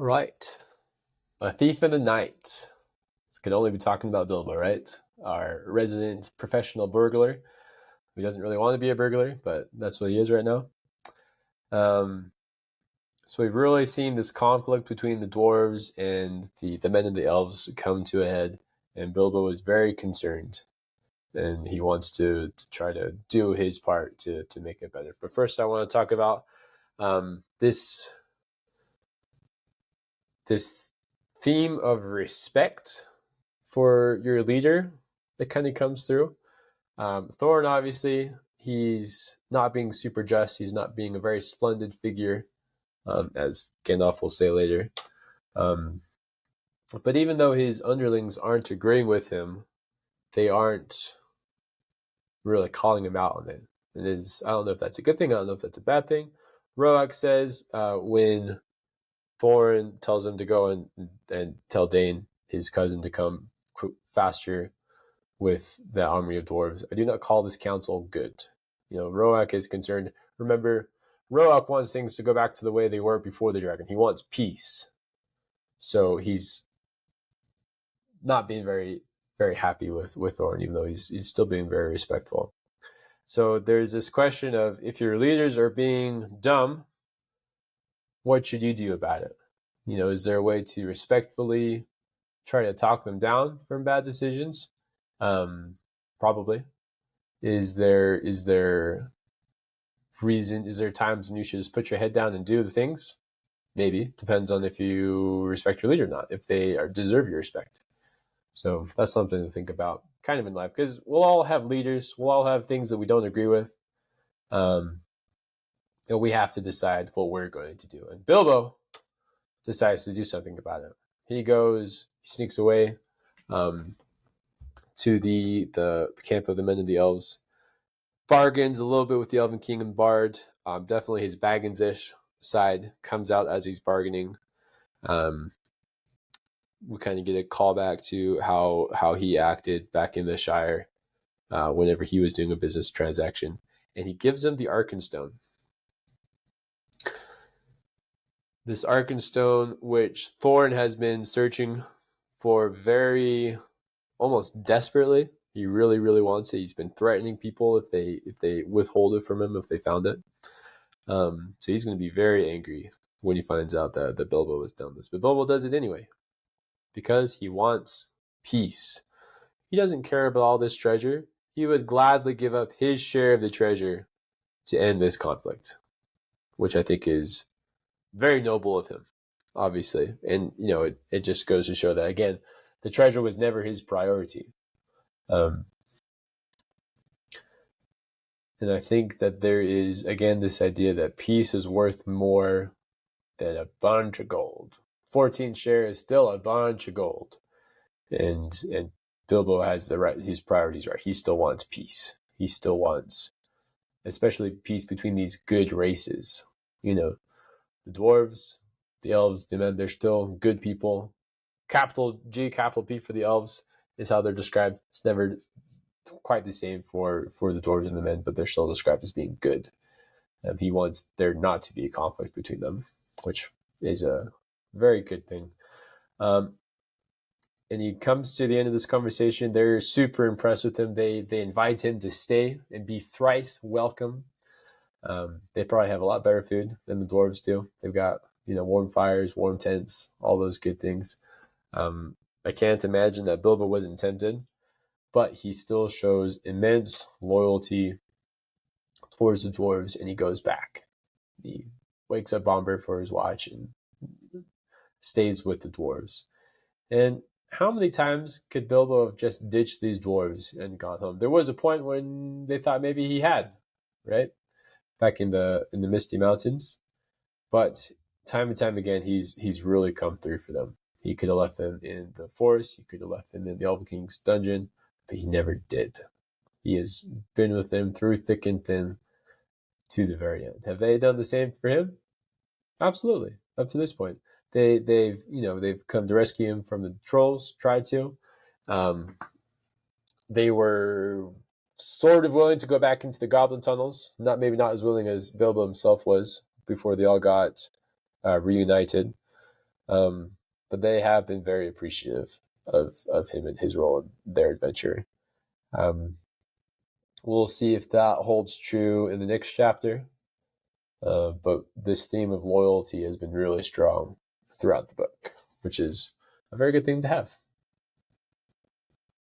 Right. A Thief in the Night. This could only be talking about Bilbo, right? Our resident professional burglar who doesn't really want to be a burglar, but that's what he is right now. Um, so we've really seen this conflict between the dwarves and the men and the elves come to a head, and Bilbo is very concerned, and he wants to try to do his part to make it better. But first, I want to talk about this theme of respect for your leader that kind of comes through. Thorin, obviously, he's not being super just. He's not being a very splendid figure, as Gandalf will say later. But even though his underlings aren't agreeing with him, they aren't really calling him out on it. And I don't know if that's a good thing. I don't know if that's a bad thing. Roak says when Thorin tells him to go and tell Dane, his cousin, to come faster with the army of dwarves. I do not call this council good. Roak is concerned. Remember, Roak wants things to go back to the way they were before the dragon. He wants peace. So he's not being very, very happy with Thorin, even though he's still being very respectful. So there's this question of, if your leaders are being dumb, what should you do about it? Is there a way to respectfully try to talk them down from bad decisions? Probably. Is there times when you should just put your head down and do the things? Maybe. Depends on if you respect your leader or not, if they deserve your respect. So that's something to think about kind of in life, because we'll all have leaders. We'll all have things that we don't agree with. And we have to decide what we're going to do. And Bilbo decides to do something about it. He sneaks away to the camp of the men and the elves, bargains a little bit with the Elven King and Bard. Definitely his Baggins-ish side comes out as he's bargaining. We kind of get a callback to how he acted back in the Shire whenever he was doing a business transaction. And he gives him the Arkenstone. This Arkenstone, which Thorin has been searching for very, almost desperately. He really, really wants it. He's been threatening people if they withhold it from him if they found it. So he's going to be very angry when he finds out that Bilbo has done this. But Bilbo does it anyway because he wants peace. He doesn't care about all this treasure. He would gladly give up his share of the treasure to end this conflict, which I think is very noble of him, obviously. And, it just goes to show that, again, the treasure was never his priority. And I think that there is, again, this idea that peace is worth more than a bunch of gold. 14 shares is still a bunch of gold. And Bilbo has his priorities right. He still wants peace. He still wants, especially peace between these good races. The dwarves, the elves, the men, they're still good people. Capital G, capital P for the elves is how they're described. It's never quite the same for the dwarves and the men, but they're still described as being good. He wants there not to be a conflict between them, which is a very good thing. And he comes to the end of this conversation. They're super impressed with him. They invite him to stay and be thrice welcome. They probably have a lot better food than the dwarves do. They've got warm fires, warm tents, all those good things. I can't imagine that Bilbo wasn't tempted, but he still shows immense loyalty towards the dwarves, and he goes back. He wakes up Bomber for his watch and stays with the dwarves. And how many times could Bilbo have just ditched these dwarves and gone home? There was a point when they thought maybe he had, right? Back in the Misty Mountains. But time and time again, he's really come through for them. He could have left them in the forest. He could have left them in the Elven King's dungeon, but he never did. He has been with them through thick and thin to the very end. Have they done the same for him? Absolutely. Up to this point, they've come to rescue him from the trolls. Tried to. They were sort of willing to go back into the goblin tunnels. Maybe not as willing as Bilbo himself was before they all got reunited. But they have been very appreciative of him and his role in their adventure. We'll see if that holds true in the next chapter. But this theme of loyalty has been really strong throughout the book, which is a very good thing to have.